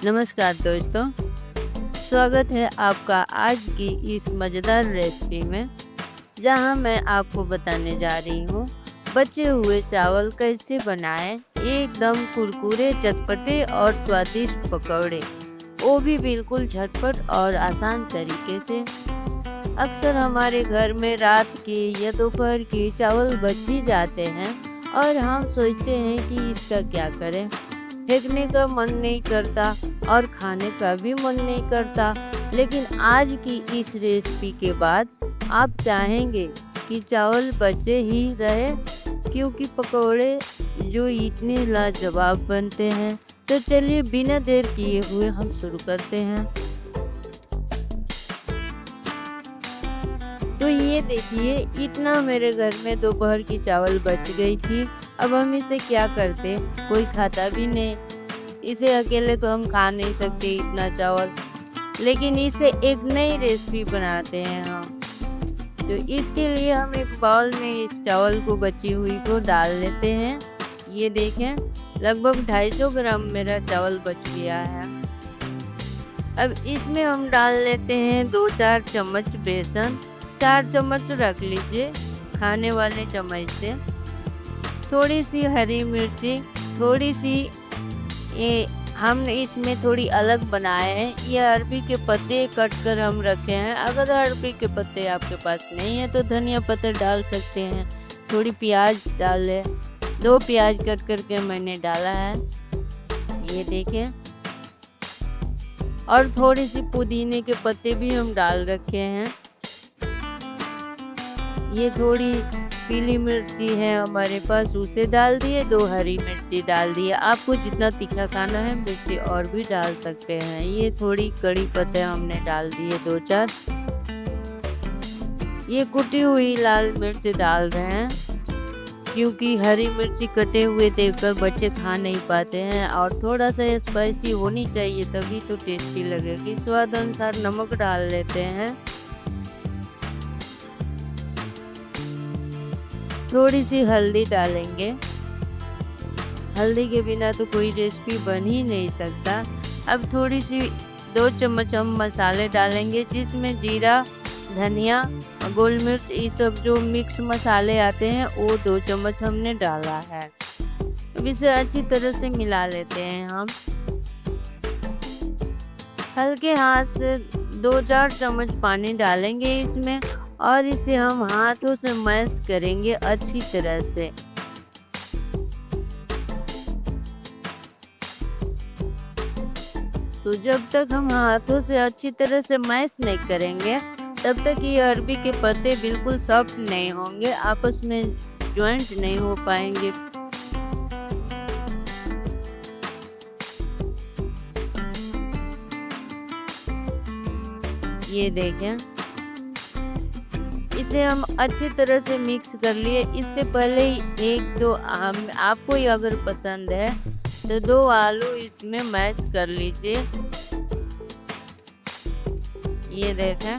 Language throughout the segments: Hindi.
नमस्कार दोस्तों, स्वागत है आपका आज की इस मज़ेदार रेसिपी में, जहां मैं आपको बताने जा रही हूं बचे हुए चावल कैसे बनाएं एकदम कुरकुरे, चटपटे और स्वादिष्ट पकौड़े, वो भी बिल्कुल झटपट और आसान तरीके से। अक्सर हमारे घर में रात के या दोपहर के चावल बच ही जाते हैं और हम सोचते हैं कि इसका क्या करें। फेंकने का मन नहीं करता और खाने का भी मन नहीं करता, लेकिन आज की इस रेसिपी के बाद आप चाहेंगे कि चावल बचे ही रहे, क्योंकि पकौड़े जो इतने लाजवाब बनते हैं। तो चलिए बिना देर किए हुए हम शुरू करते हैं। तो ये देखिए, इतना मेरे घर में दोपहर की चावल बच गई थी। अब हम इसे क्या करते, कोई खाता भी नहीं, इसे अकेले तो हम खा नहीं सकते इतना चावल, लेकिन इसे एक नई रेसिपी बनाते हैं हम। तो इसके लिए हम एक बाउल में इस चावल को बची हुई को डाल लेते हैं। ये देखें, लगभग 250 ग्राम मेरा चावल बच गया है। अब इसमें हम डाल लेते हैं 2-4 चम्मच बेसन, 4 चम्मच रख लीजिए खाने वाले चम्मच से। थोड़ी सी हरी मिर्ची, थोड़ी सी ये हमने इसमें थोड़ी अलग बनाए हैं, ये अरबी के पत्ते कट कर हम रखे हैं। अगर अरबी के पत्ते आपके पास नहीं है तो धनिया पत्ते डाल सकते हैं। थोड़ी प्याज डाल लें, 2 प्याज कट करके मैंने डाला है, ये देखें। और थोड़ी सी पुदीने के पत्ते भी हम डाल रखे हैं। ये थोड़ी पीली मिर्ची है हमारे पास, उसे डाल दिए, 2 हरी मिर्ची डाल दिए। आपको जितना तीखा खाना है मिर्ची और भी डाल सकते हैं। ये थोड़ी कड़ी पत्ते हमने डाल दिए 2-4। ये कुटी हुई लाल मिर्च डाल रहे हैं, क्योंकि हरी मिर्ची कटे हुए देखकर बच्चे खा नहीं पाते हैं, और थोड़ा सा स्पाइसी होनी चाहिए तभी तो टेस्टी लगेगी। स्वाद अनुसार नमक डाल लेते हैं। थोड़ी सी हल्दी डालेंगे, हल्दी के बिना तो कोई रेसिपी बन ही नहीं सकता। अब थोड़ी सी 2 चम्मच हम मसाले डालेंगे, जिसमें जीरा, धनिया, गोल मिर्च, ये सब जो मिक्स मसाले आते हैं वो 2 चम्मच हमने डाला है। अब इसे अच्छी तरह से मिला लेते हैं हम। हल्के हाथ से 2-4 चम्मच पानी डालेंगे इसमें, और इसे हम हाथों से मैश करेंगे अच्छी तरह से। तो जब तक हम हाथों से अच्छी तरह से मैश नहीं करेंगे, तब तक ये अरबी के पत्ते बिल्कुल सॉफ्ट नहीं होंगे, आपस में ज्वाइंट नहीं हो पाएंगे। ये देखें, इसे हम अच्छी तरह से मिक्स कर लिए। इससे पहले 1-2 आपको ही अगर पसंद है तो 2 आलू इसमें मैश कर लीजिए। ये देखें,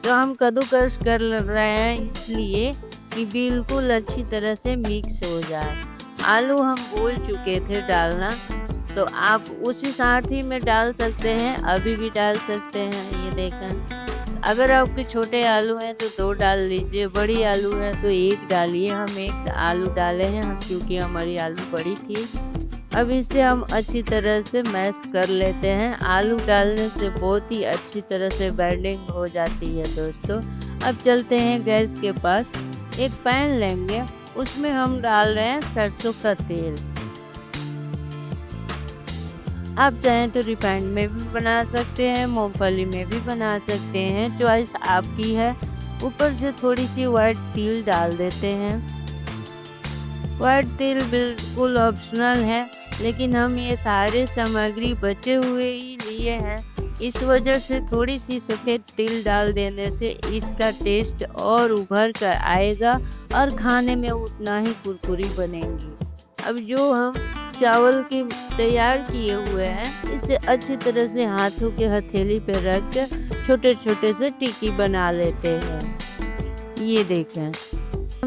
तो हम कद्दूकस कर रहे हैं इसलिए कि बिल्कुल अच्छी तरह से मिक्स हो जाए। आलू हम भूल चुके थे डालना, तो आप उसी साथ ही में डाल सकते हैं, अभी भी डाल सकते हैं। ये देखें, अगर आपके छोटे आलू हैं तो 2 डाल लीजिए, बड़ी आलू है तो 1 डालिए। हम 1 आलू डाले हैं क्योंकि हमारी आलू बड़ी थी। अब इसे हम अच्छी तरह से मैश कर लेते हैं। आलू डालने से बहुत ही अच्छी तरह से बाइंडिंग हो जाती है दोस्तों। अब चलते हैं गैस के पास, एक पैन लेंगे, उसमें हम डाल रहे हैं सरसों का तेल। आप चाहें तो रिफाइंड में भी बना सकते हैं, मूंगफली में भी बना सकते हैं, चॉइस आपकी है। ऊपर से थोड़ी सी वाइट तिल डाल देते हैं। वाइट तिल बिल्कुल ऑप्शनल है, लेकिन हम ये सारे सामग्री बचे हुए ही लिए हैं, इस वजह से थोड़ी सी सफ़ेद तिल डाल देने से इसका टेस्ट और उभर कर आएगा और खाने में उतना ही कुरकुरी बनेंगी। अब जो हम चावल की तैयार किए हुए हैं, इसे अच्छी तरह से हाथों के हथेली पे रख कर छोटे छोटे से टिक्की बना लेते हैं। ये देखें,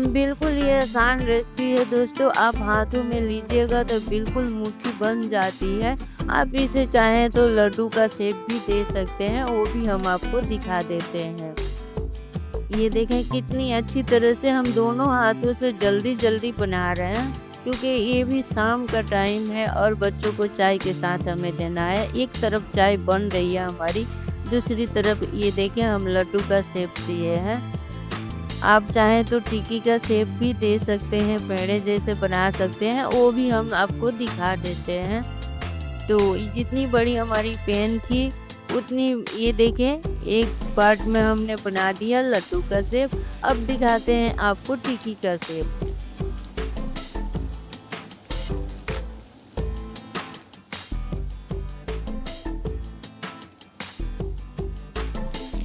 बिल्कुल ये आसान रेसिपी है दोस्तों। आप हाथों में लीजिएगा तो बिल्कुल मुट्ठी बन जाती है आप इसे चाहें तो लड्डू का शेप भी दे सकते हैं, वो भी हम आपको दिखा देते हैं। ये देखें कितनी अच्छी तरह से हम दोनों हाथों से जल्दी-जल्दी बना रहे हैं, क्योंकि ये भी शाम का टाइम है और बच्चों को चाय के साथ हमें देना है। एक तरफ चाय बन रही है हमारी, दूसरी तरफ ये देखिए हम लड्डू का शेप दिए हैं। आप चाहें तो टिक्की का शेप भी दे सकते हैं, पेड़े जैसे बना सकते हैं, वो भी हम आपको दिखा देते हैं। तो जितनी बड़ी हमारी पेन थी उतनी, ये देखें एक पार्ट में हमने बना दिया लड्डू का शेप। अब दिखाते हैं आपको टिक्की का शेप।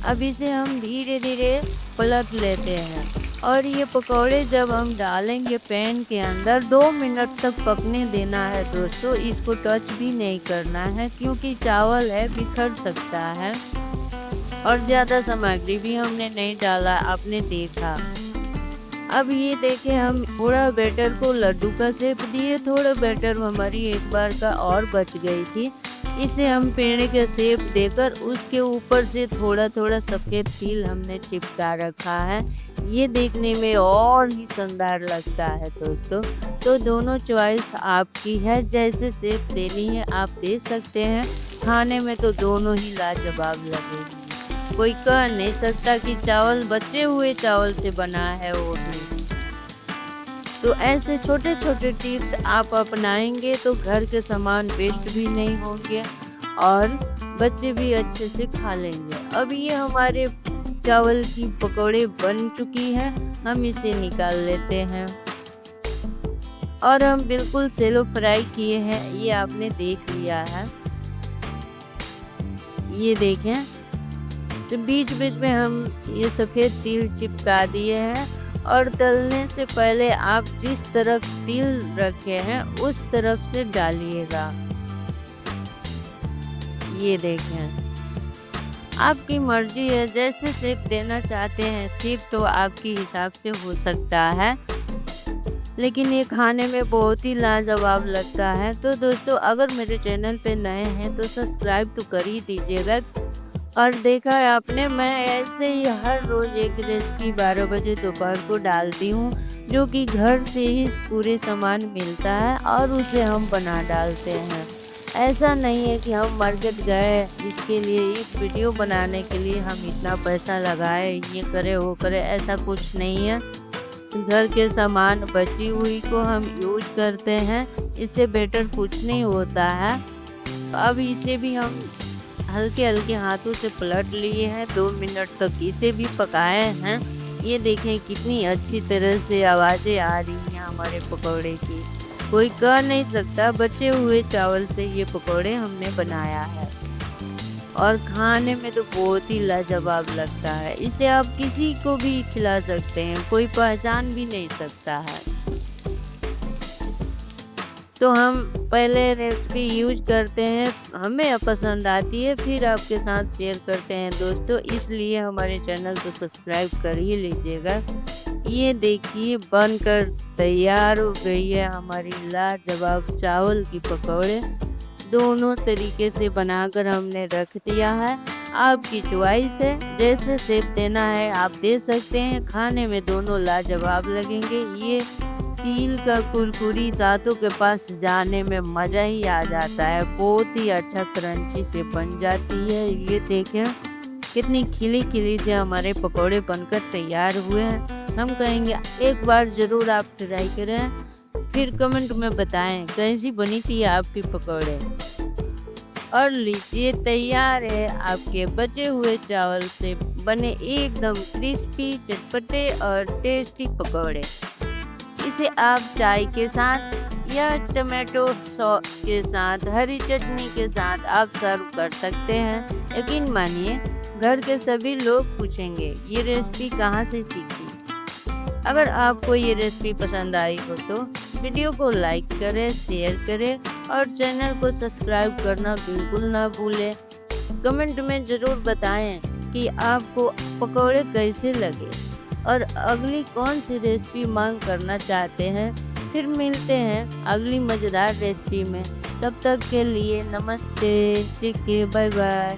अब इसे हम धीरे-धीरे पलट लेते हैं और ये पकौड़े जब हम डालेंगे पैन के अंदर 2 मिनट तक पकने देना है दोस्तों। इसको टच भी नहीं करना है, क्योंकि चावल है बिखर सकता है और ज़्यादा सामग्री भी हमने नहीं डाला, आपने देखा। अब ये देखें हम थोड़ा बैटर को लड्डू का शेप दिए, थोड़ा बैटर हमारी एक बार का और बच गई थी। इसे हम पेड़ के शेप देकर उसके ऊपर से थोड़ा-थोड़ा सफ़ेद तिल हमने चिपका रखा है। ये देखने में और ही शानदार लगता है दोस्तों। तो दोनों चॉइस आपकी है, जैसे शेप देनी है आप दे सकते हैं। खाने में तो दोनों ही लाजवाब लगेंगे। कोई कह नहीं सकता कि चावल बचे हुए चावल से बना है वो भी। तो ऐसे छोटे-छोटे टिप्स आप अपनाएंगे तो घर के सामान वेस्ट भी नहीं होंगे और बच्चे भी अच्छे से खा लेंगे। अब ये हमारे चावल की पकौड़े बन चुकी है, हम इसे निकाल लेते हैं। और हम बिल्कुल सेलो फ्राई किए हैं, ये आपने देख लिया है। ये देखें, तो बीच-बीच में हम ये सफ़ेद तिल चिपका दिए हैं और तलने से पहले आप जिस तरफ तिल रखे हैं उस तरफ से डालिएगा। ये देखें, आपकी मर्जी है, जैसे शेप देना चाहते हैं शेप तो आपके हिसाब से हो सकता है, लेकिन ये खाने में बहुत ही लाजवाब लगता है। तो दोस्तों अगर मेरे चैनल पे नए हैं तो सब्सक्राइब तो कर ही दीजिएगा। और देखा है आपने, मैं ऐसे ही हर रोज़ एक रेसिपी 12 बजे दोपहर को डालती हूँ, जो कि घर से ही पूरे सामान मिलता है और उसे हम बना डालते हैं। ऐसा नहीं है कि हम मार्केट गए इसके लिए, एक वीडियो बनाने के लिए हम इतना पैसा लगाए, ये करे वो करे, ऐसा कुछ नहीं है। घर के सामान बची हुई को हम यूज करते हैं, इससे बेटर कुछ नहीं होता है। अब इसे भी हम हल्के-हल्के हाथों से पलट लिए हैं, 2 मिनट तक इसे भी पकाए हैं। ये देखें कितनी अच्छी तरह से आवाज़ें आ रही हैं हमारे पकौड़े की। कोई कह नहीं सकता बचे हुए चावल से ये पकौड़े हमने बनाया है और खाने में तो बहुत ही लाजवाब लगता है। इसे आप किसी को भी खिला सकते हैं, कोई पहचान भी नहीं सकता है। तो हम पहले रेसिपी यूज करते हैं, हमें पसंद आती है, फिर आपके साथ शेयर करते हैं दोस्तों, इसलिए हमारे चैनल को सब्सक्राइब कर ही लीजिएगा। ये देखिए बनकर तैयार हो गई है हमारी लाजवाब चावल की पकौड़े। दोनों तरीके से बनाकर हमने रख दिया है, आपकी चॉइस है, जैसे शेप देना है आप दे सकते हैं। खाने में दोनों लाजवाब लगेंगे। ये तिल का कुरकुरी दांतों के पास जाने में मज़ा ही आ जाता है, बहुत ही अच्छा क्रंची से बन जाती है। ये देखें कितनी खिली-खिली से हमारे पकौड़े बनकर तैयार हुए हैं। हम कहेंगे एक बार ज़रूर आप ट्राई करें, फिर कमेंट में बताएं कैसी बनी थी आपकी पकौड़े। और लीजिए तैयार है आपके बचे हुए चावल से बने एकदम क्रिस्पी, चटपटे और टेस्टी पकौड़े। इसे आप चाय के साथ या टमाटो सॉस के साथ, हरी चटनी के साथ आप सर्व कर सकते हैं। यकीन मानिए घर के सभी लोग पूछेंगे ये रेसिपी कहाँ से सीखी। अगर आपको ये रेसिपी पसंद आई हो तो वीडियो को लाइक करें, शेयर करें और चैनल को सब्सक्राइब करना बिल्कुल ना भूलें। कमेंट में ज़रूर बताएं कि आपको पकौड़े कैसे लगे और अगली कौन सी रेसिपी मांग करना चाहते हैं। फिर मिलते हैं अगली मज़ेदार रेसिपी में। तब तक के लिए नमस्ते, टेक केयर, बाय बाय।